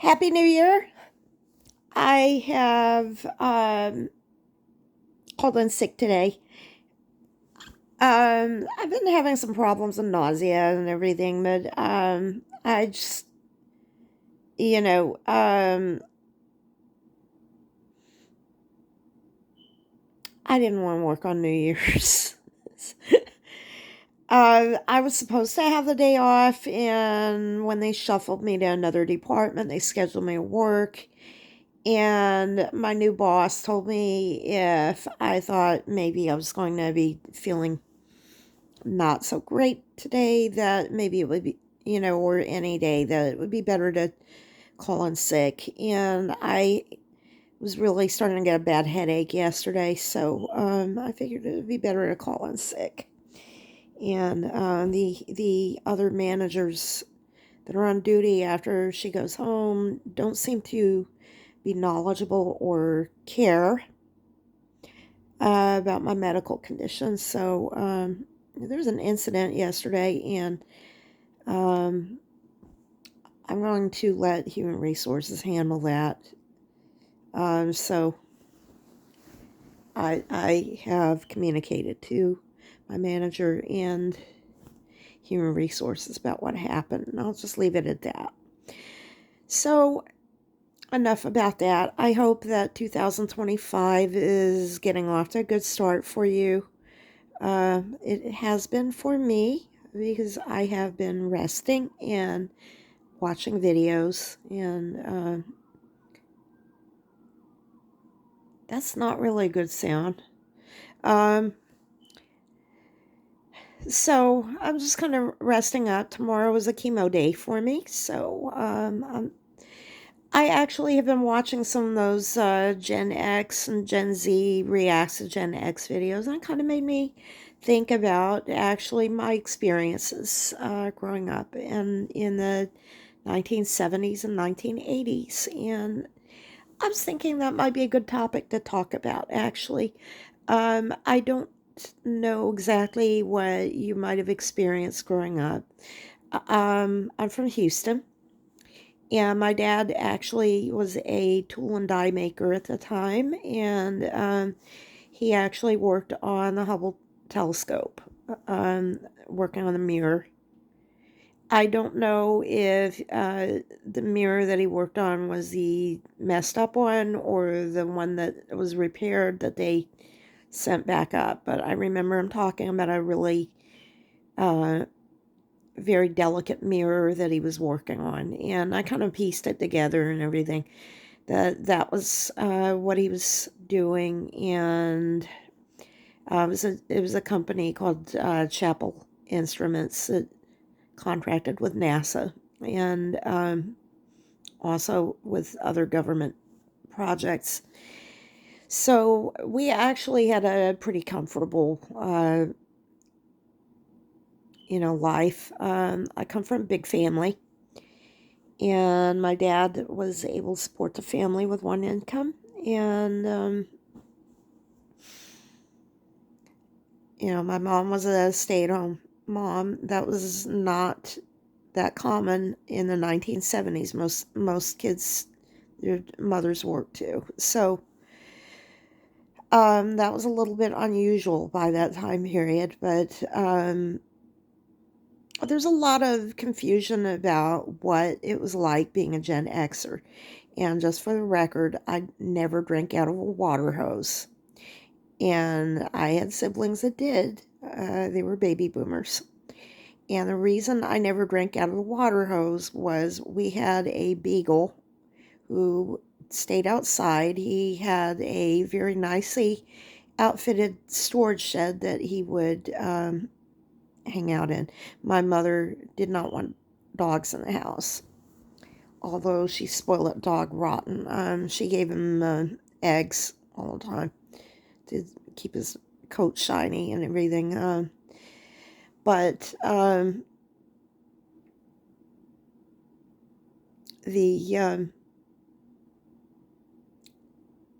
Happy New Year. I have called in sick today. I've been having some problems with nausea and everything, but I just, you know, I didn't want to work on New Year's. I was supposed to have the day off, and when they shuffled me to another department, they scheduled me to work. And my new boss told me if I thought maybe I was going to be feeling not so great today, that maybe it would be, or any day, that it would be better to call in sick. And I was really starting to get a bad headache yesterday, so I figured it would be better to call in sick. And the other managers that are on duty after she goes home don't seem to be knowledgeable or care about my medical condition. So there was an incident yesterday, and um, I'm going to let Human Resources handle that. So I have communicated to my manager and Human Resources about what happened, and I'll just leave it at that. So enough about that. I hope that 2025 is getting off to a good start for you. It has been for me because I have been resting and watching videos, and that's not really a good sound. Um, so I'm just kind of resting up. Tomorrow is a chemo day for me, so I actually have been watching some of those Gen X and Gen Z reacts to Gen X videos, and it kind of made me think about actually my experiences growing up in the 1970s and 1980s. And I was thinking that might be a good topic to talk about, actually. I don't know exactly what you might have experienced growing up. I'm from Houston, and my dad actually was a tool and die maker at the time, and he actually worked on the Hubble telescope, working on the mirror. I don't know if the mirror that he worked on was the messed up one or the one that was repaired that they sent back up, but I remember him talking about a really uh, very delicate mirror that he was working on, and I kind of pieced it together and everything. That was what he was doing, and it was a company called Chapel Instruments that contracted with NASA, and also with other government projects. So we actually had a pretty comfortable, life. I come from a big family, and my dad was able to support the family with one income, and my mom was a stay-at-home mom. That was not that common in the 1970s. Most kids, their mothers worked too. So that was a little bit unusual by that time period, but there's a lot of confusion about what it was like being a Gen Xer. And just for the record, I never drank out of a water hose. And I had siblings that did. They were baby boomers. And the reason I never drank out of the water hose was we had a beagle who stayed outside. He had a very nicely outfitted storage shed that he would hang out in. My mother did not want dogs in the house, although she spoiled that dog rotten. She gave him eggs all the time to keep his coat shiny and everything. But the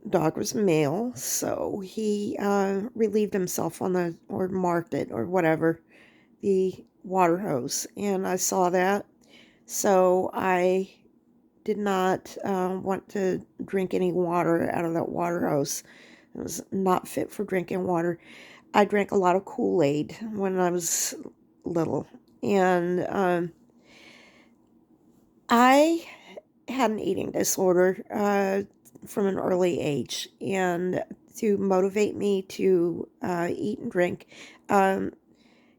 dog was male, so he relieved himself on or marked it, or whatever, the water hose. And I saw that. So I did not want to drink any water out of that water hose. It was not fit for drinking water. I drank a lot of Kool-Aid when I was little. And I had an eating disorder from an early age. And to motivate me to eat and drink, um,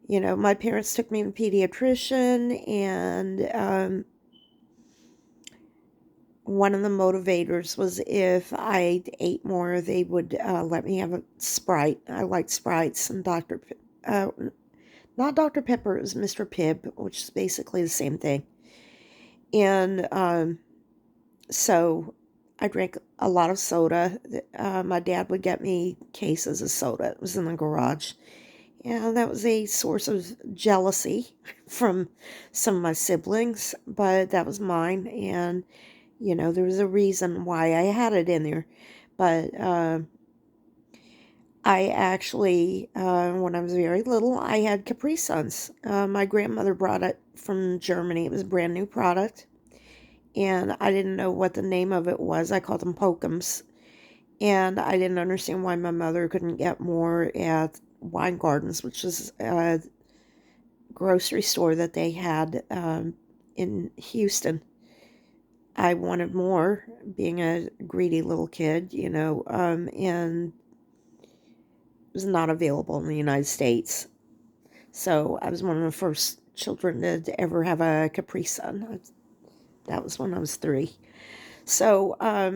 my parents took me to a pediatrician, and one of the motivators was if I ate more, they would let me have a Sprite. I liked Sprites, and not Dr. Pepper, it was Mr. Pibb, which is basically the same thing. And so I drank a lot of soda. My dad would get me cases of soda. It was in the garage. And that was a source of jealousy from some of my siblings, but that was mine. And, there was a reason why I had it in there. But I actually, when I was very little, I had Capri Suns. My grandmother brought it from Germany. It was a brand new product, and I didn't know what the name of it was. I called them Pokums, and I didn't understand why my mother couldn't get more at Wine Gardens, which is a grocery store that they had in Houston. I wanted more, being a greedy little kid, and it was not available in the United States. So I was one of the first children to ever have a Capri Sun. That was when I was 3. So, uh,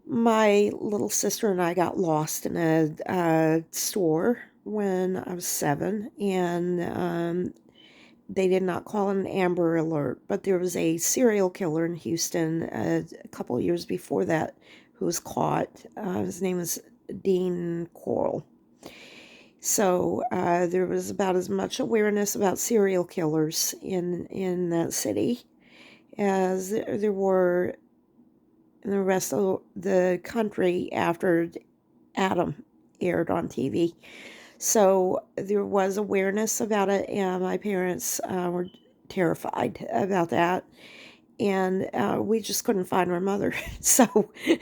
my little sister and I got lost in a store when I was 7, and they did not call an Amber Alert, but there was a serial killer in Houston a couple years before that who was caught. His name was Dean Coral. So there was about as much awareness about serial killers in that city as there were in the rest of the country after Adam aired on TV. So there was awareness about it, and my parents were terrified about that. And we just couldn't find our mother. So we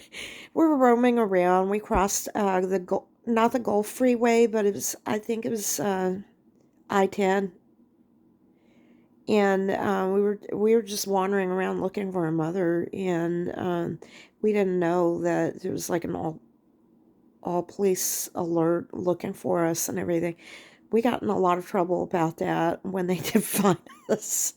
were roaming around. We crossed not the Gulf Freeway, but I think it was I-10. And we were just wandering around looking for our mother, and we didn't know that there was like an all police alert looking for us and everything. We got in a lot of trouble about that when they did find us.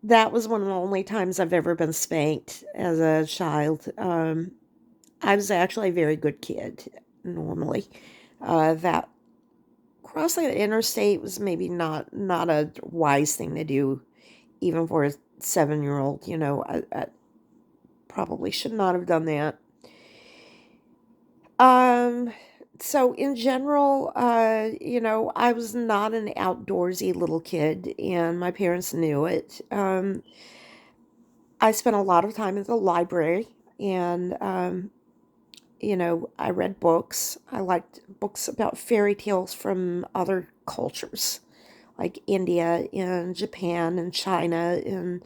That was one of the only times I've ever been spanked as a child. I was actually a very good kid normally. That crossing the interstate was maybe not a wise thing to do, even for a 7-year-old. I probably should not have done that. Um, so in general, I was not an outdoorsy little kid, and my parents knew it. I spent a lot of time at the library, and I read books. I liked books about fairy tales from other cultures, like India and Japan and China, and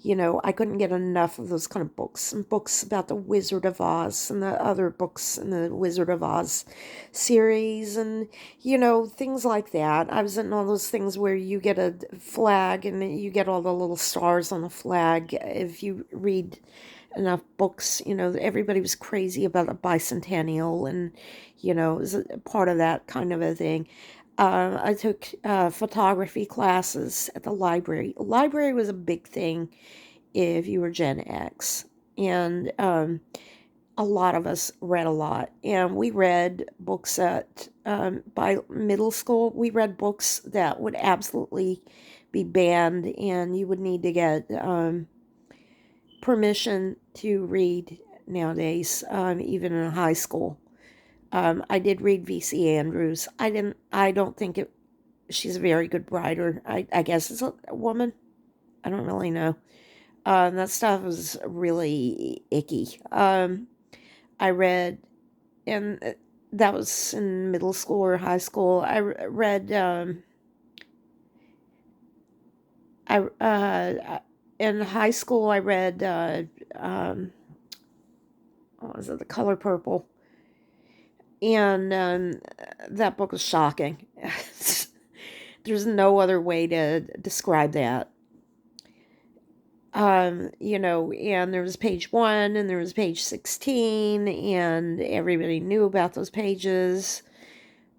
I couldn't get enough of those kind of books, and books about the Wizard of Oz and the other books in the Wizard of Oz series, and things like that. I was in all those things where you get a flag and you get all the little stars on the flag if you read enough books. Everybody was crazy about a bicentennial, and it was a part of that kind of a thing. I took photography classes at the library. Library was a big thing if you were Gen X. And a lot of us read a lot. And we read books by middle school, we read books that would absolutely be banned, and you would need to get permission to read nowadays, even in high school. I did read V.C. Andrews. I don't think she's a very good writer. I guess it's a woman. I don't really know. That stuff was really icky. I read, and that was in middle school or high school. I read In high school, I read, um, what was it, The Color Purple, and that book was shocking. There's no other way to describe that. And there was page 1 and there was page 16, and everybody knew about those pages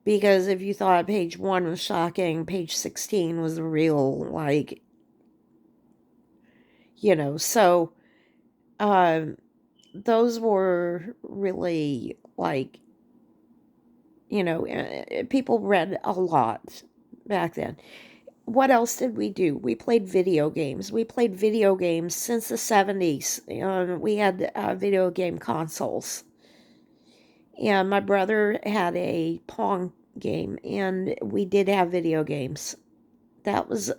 because if you thought page 1 was shocking, page 16 was the real, like, so um, those were really like, people read a lot back then. What else did we do? We played video games. We played video games since the 70s. We had video game consoles. And my brother had a Pong game, and we did have video games. That was,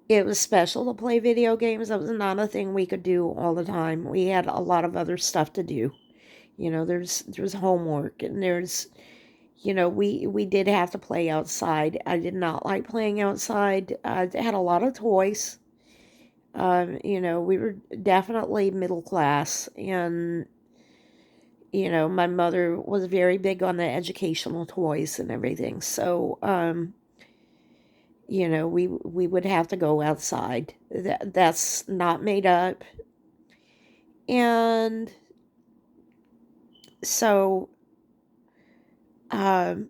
it was special to play video games. That was not a thing we could do all the time. We had a lot of other stuff to do. There's homework, and we did have to play outside. I did not like playing outside. I had a lot of toys. We were definitely middle class, and my mother was very big on the educational toys and everything. So, we would have to go outside. That's not made up, and so, um,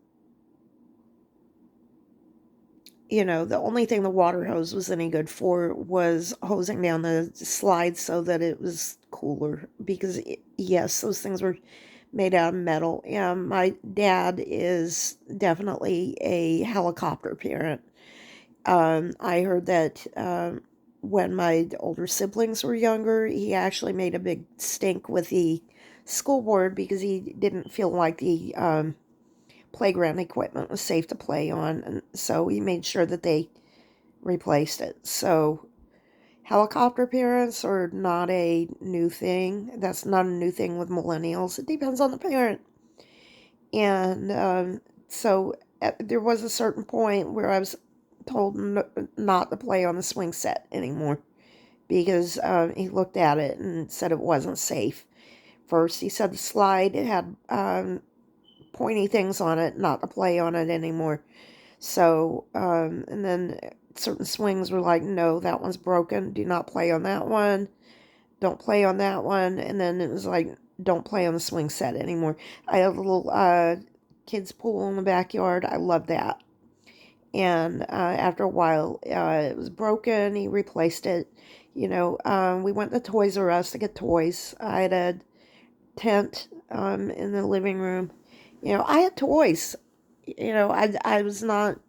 the only thing the water hose was any good for was hosing down the slides so that it was cooler. Because, yes, those things were made out of metal. And my dad is definitely a helicopter parent. I heard that when my older siblings were younger, he actually made a big stink with the school board because he didn't feel like the playground equipment was safe to play on, and so he made sure that they replaced it. So helicopter parents are not a new thing. That's not a new thing with millennials. It depends on the parent. And there was a certain point where I was told not to play on the swing set anymore because he looked at it and said it wasn't safe. First, he said the slide it had pointy things on it, not to play on it anymore. So, and then certain swings were like, no, that one's broken. Do not play on that one. Don't play on that one. And then it was like, don't play on the swing set anymore. I had a little kids' pool in the backyard. I loved that. And after a while, it was broken. He replaced it. We went to Toys R Us to get toys. I had a tent in the living room. I had toys. I was not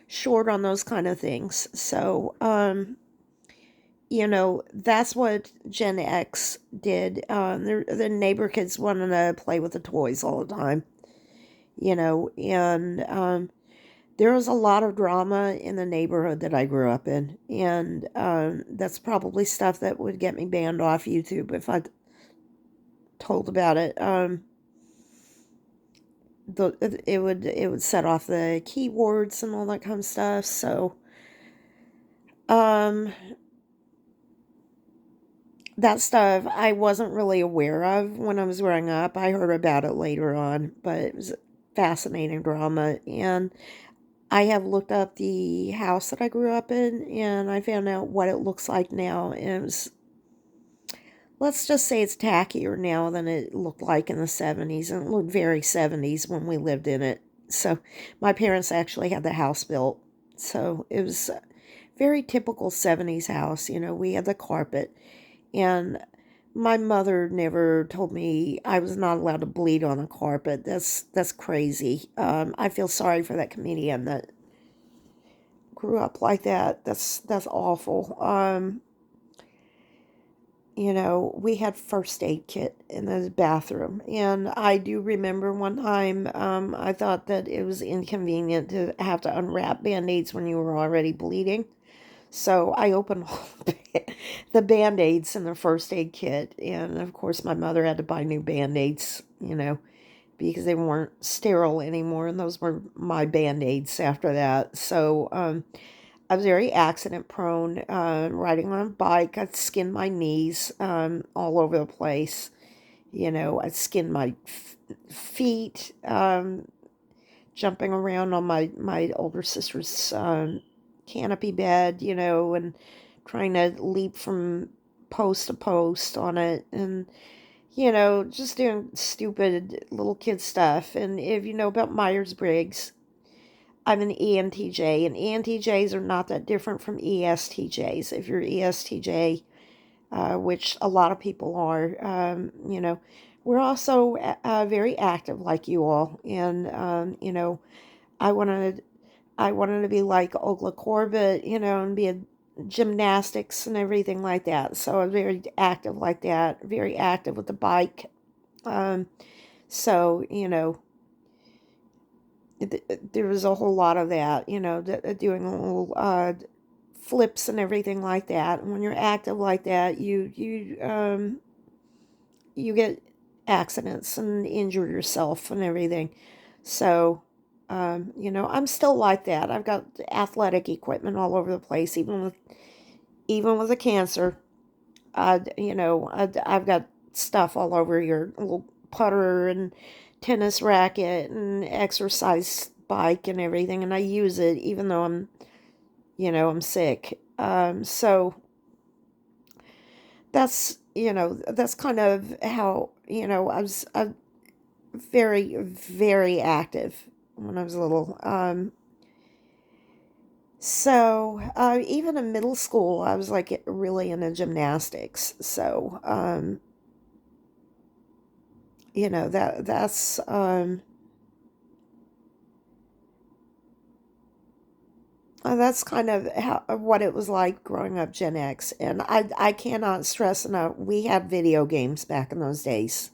short on those kind of things. So, that's what Gen X did. The neighbor kids wanted to play with the toys all the time, and there was a lot of drama in the neighborhood that I grew up in. And that's probably stuff that would get me banned off YouTube if I told about it. It would set off the keywords and all that kind of stuff. So, um, that stuff I wasn't really aware of when I was growing up. I heard about it later on, but it was fascinating drama. And I have looked up the house that I grew up in, and I found out what it looks like now. And it was, let's just say it's tackier now than it looked like in the 70s. And it looked very 70s when we lived in it. So my parents actually had the house built. So it was a very typical 70s house. We had the carpet. And my mother never told me I was not allowed to bleed on the carpet. That's crazy. I feel sorry for that comedian that grew up like that. That's awful. We had first aid kit in the bathroom, and I do remember one time I thought that it was inconvenient to have to unwrap band-aids when you were already bleeding. So I opened all the band-aids in the first aid kit, and of course my mother had to buy new band-aids, because they weren't sterile anymore, and those were my band-aids after that. So I was very accident prone, riding on a bike. I'd skin my knees all over the place. I'd skin my feet, jumping around on my older sister's canopy bed, and trying to leap from post to post on it, and just doing stupid little kid stuff. And if you know about Myers Briggs, I'm an ENTJ, and ENTJs are not that different from ESTJs. If you're ESTJ, which a lot of people are, we're also very active like you all. And, I wanted, I wanted to be like Ogla Corbett, and be a gymnastics and everything like that. So I'm very active like that, very active with the bike. Um, so, there was a whole lot of that, doing little flips and everything like that. And when you're active like that, you get accidents and injure yourself and everything. So, I'm still like that. I've got athletic equipment all over the place, even with a cancer. I've got stuff all over here, a little putter and tennis racket and exercise bike and everything, and I use it even though I'm sick. So that's kind of how, I was very, very active when I was little. So even in middle school, I was like really into gymnastics. So, that's kind of how what it was like growing up Gen X. And I cannot stress enough, we had video games back in those days.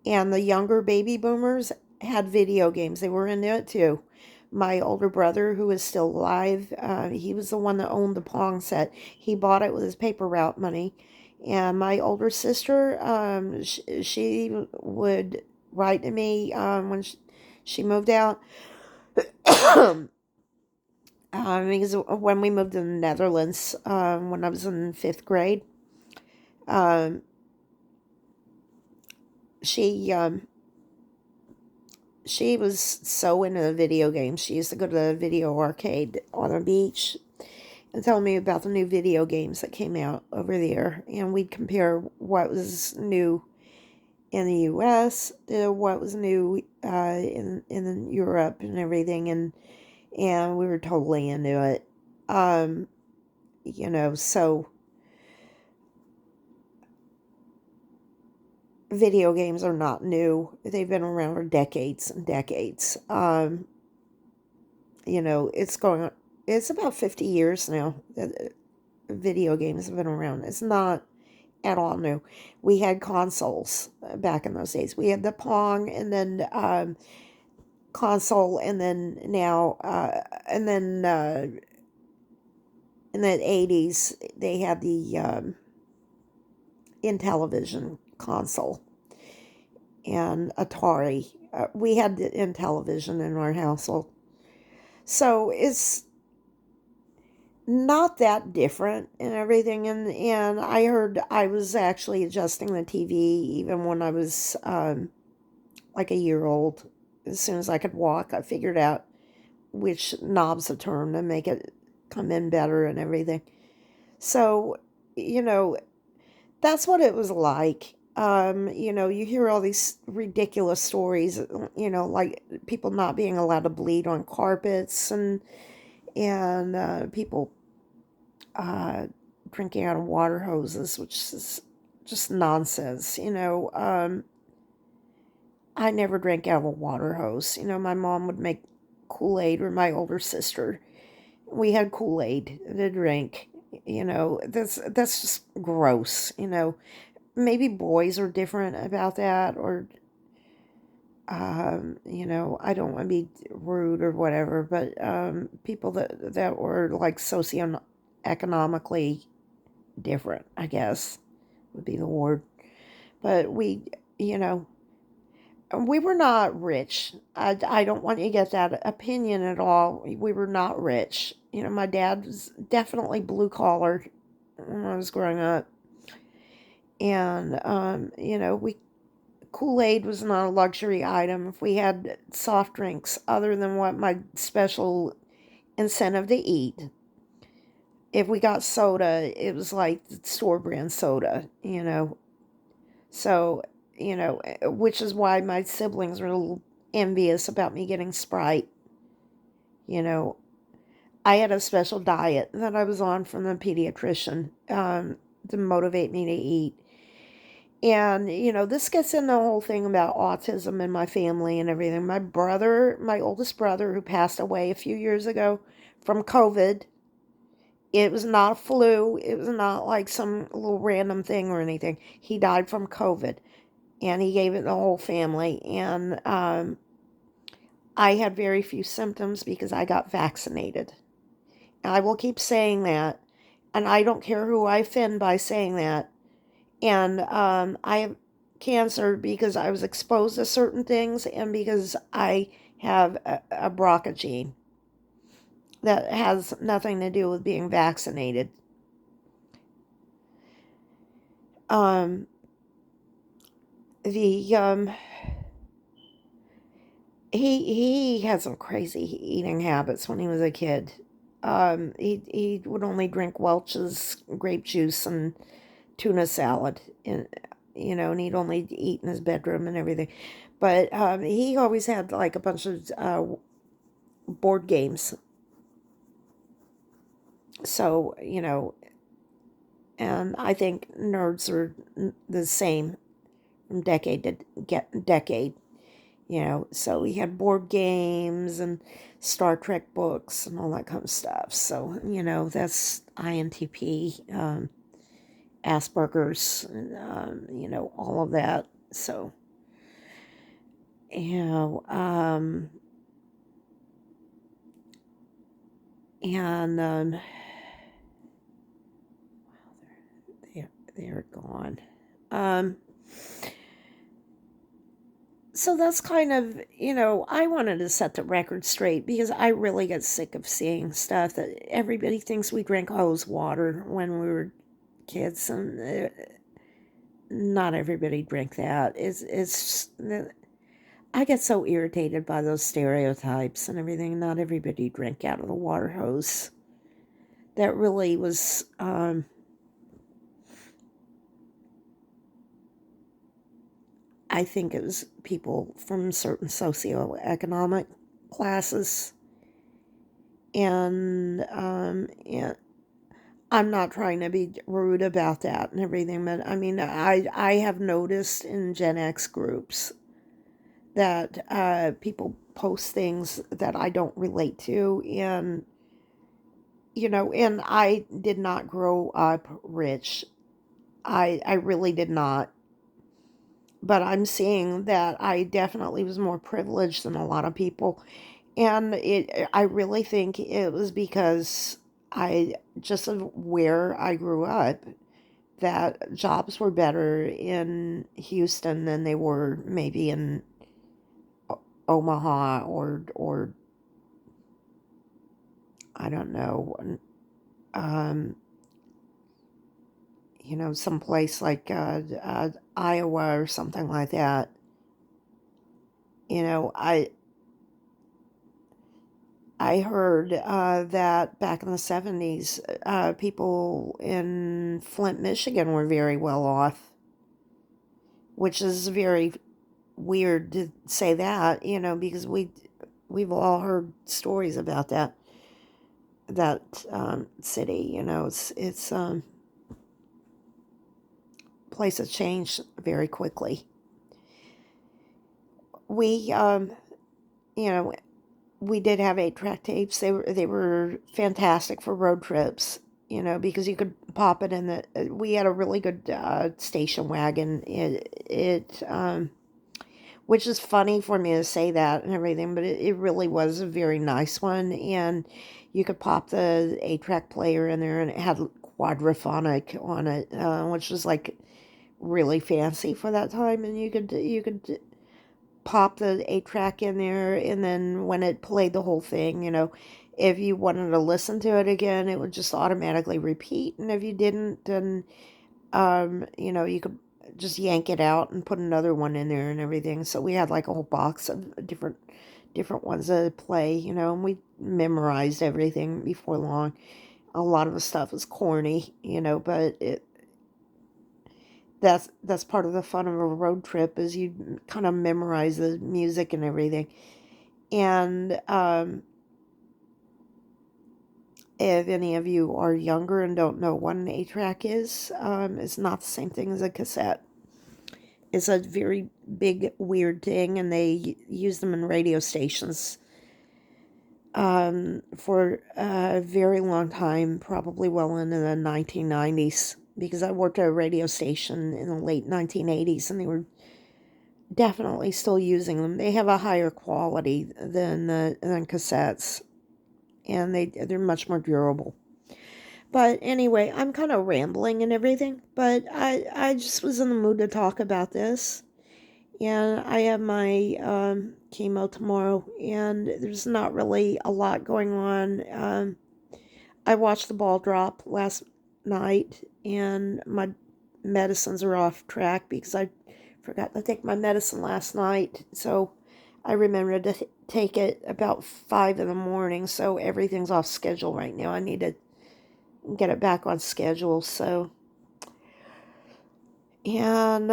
And the younger baby boomers had video games. They were into it too. My older brother, who is still alive, he was the one that owned the Pong set. He bought it with his paper route money. And my older sister, she would write to me when she moved out. Because when we moved to the Netherlands, when I was in fifth grade, um, she she was so into the video games. She used to go to the video arcade on the beach and tell me about the new video games that came out over there. And we'd compare what was new in the U.S. to what was new in Europe and everything. And we were totally into it. Um, so video games are not new. They've been around for decades and decades. It's going on, it's about 50 years now that video games have been around. It's not at all new. We had consoles back in those days. We had the Pong, and then console, and then now, and then in the 80s, they had the Intellivision console and Atari. We had the Intellivision in our household. So it's not that different and everything. And I heard I was actually adjusting the TV even when I was like a year old. As soon as I could walk, I figured out which knobs to turn to make it come in better and everything. So, you know, that's what it was like. You hear all these ridiculous stories, like people not being allowed to bleed on carpets, and people uh, drinking out of water hoses, which is just nonsense. I never drank out of a water hose. My mom would make Kool-Aid, or my older sister. We had Kool-Aid to drink. That's just gross. Maybe boys are different about that, or I don't want to be rude or whatever, but people that were like socioeconomically different, I guess, would be the word. But we, you know, We were not rich. I don't want you to get that opinion at all. We were not rich. My dad was definitely blue collar when I was growing up. And, we Kool-Aid was not a luxury item. If we had soft drinks other than what my special incentive to eat, if we got soda, it was like store brand soda. So, which is why my siblings were a little envious about me getting Sprite. You know, I had a special diet that I was on from the pediatrician to motivate me to eat. And, this gets into the whole thing about autism in my family and everything. My oldest brother, who passed away a few years ago from COVID, it was not a flu. It was not like some little random thing or anything. He died from COVID, and he gave it the whole family. And I had very few symptoms because I got vaccinated. And I will keep saying that. And I don't care who I offend by saying that. And I have cancer because I was exposed to certain things and because I have a BRCA gene that has nothing to do with being vaccinated. Um, the he had some crazy eating habits when he was a kid. He would only drink Welch's grape juice and tuna salad, and he'd only eat in his bedroom and everything. But he always had like a bunch of board games. So, and I think nerds are the same from decade to decade. So he had board games and Star Trek books and all that kind of stuff. So, that's INTP, Asperger's, and, all of that. So, you know, and they're gone. So that's kind of, I wanted to set the record straight because I really get sick of seeing stuff that everybody thinks we drink hose water when we were kids, and not everybody drank that. It's I get so irritated by those stereotypes and everything. Not everybody drank out of the water hose. That really was I think it was people from certain socioeconomic classes. And I'm not trying to be rude about that and everything, but I mean, I have noticed in Gen X groups that people post things that I don't relate to, and I did not grow up rich. I really did not. But I'm seeing that I definitely was more privileged than a lot of people. And I really think it was because I just of where I grew up, that jobs were better in Houston than they were maybe in Omaha or I don't know, someplace like Iowa or something like that. You know, I heard that back in the 70s, people in Flint, Michigan were very well off, which is very weird to say that, because we've all heard stories about that city. It's place has changed very quickly. We you know we did have 8-track tapes. They were fantastic for road trips, because you could pop it in the. We had a really good station wagon. Which is funny for me to say that and everything, but it really was a very nice one, and you could pop the 8-track player in there, and it had quadraphonic on it, which was like really fancy for that time, and you could pop the 8-track in there, and then when it played the whole thing, if you wanted to listen to it again, it would just automatically repeat. And if you didn't, then, you could just yank it out and put another one in there and everything. So we had like a whole box of different ones to play, and we memorized everything before long. A lot of the stuff was corny, but that's part of the fun of a road trip, is you kind of memorize the music and everything. And if any of you are younger and don't know what an 8-track is, it's not the same thing as a cassette. It's a very big, weird thing, and they use them in radio stations for a very long time, probably well into the 1990s, because I worked at a radio station in the late 1980s, and they were definitely still using them. They have a higher quality than cassettes, and they're much more durable. But anyway, I'm kind of rambling and everything, but I just was in the mood to talk about this. And I have my chemo tomorrow, and there's not really a lot going on. I watched the ball drop last night, and my medicines are off track because I forgot to take my medicine last night. So I remembered to take it about 5 in the morning, so everything's off schedule right now. I need to get it back on schedule. So, and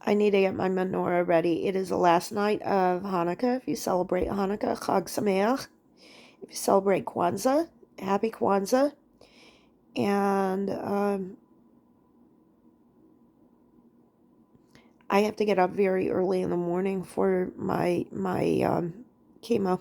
I need to get my menorah ready. It is the last night of Hanukkah. If you celebrate Hanukkah, Chag Sameach. If you celebrate Kwanzaa, Happy Kwanzaa. And I have to get up very early in the morning for my chemo.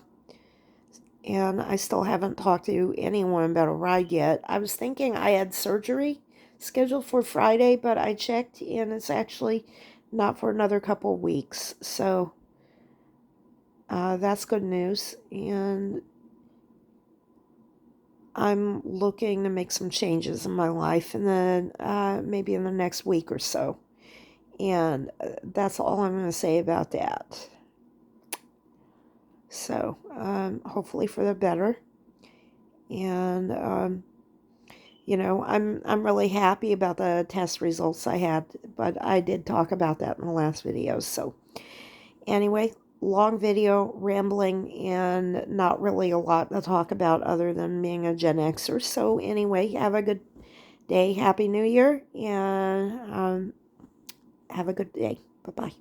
And I still haven't talked to anyone about a ride yet. I was thinking I had surgery scheduled for Friday, but I checked, and it's actually not for another couple weeks. So that's good news. And I'm looking to make some changes in my life, and then maybe in the next week or so. And that's all I'm going to say about that. So hopefully for the better. And I'm really happy about the test results I had, but I did talk about that in the last video. So anyway, long video, rambling, and not really a lot to talk about other than being a Gen Xer. So anyway, have a good day. Happy New Year, and have a good day. Bye-bye.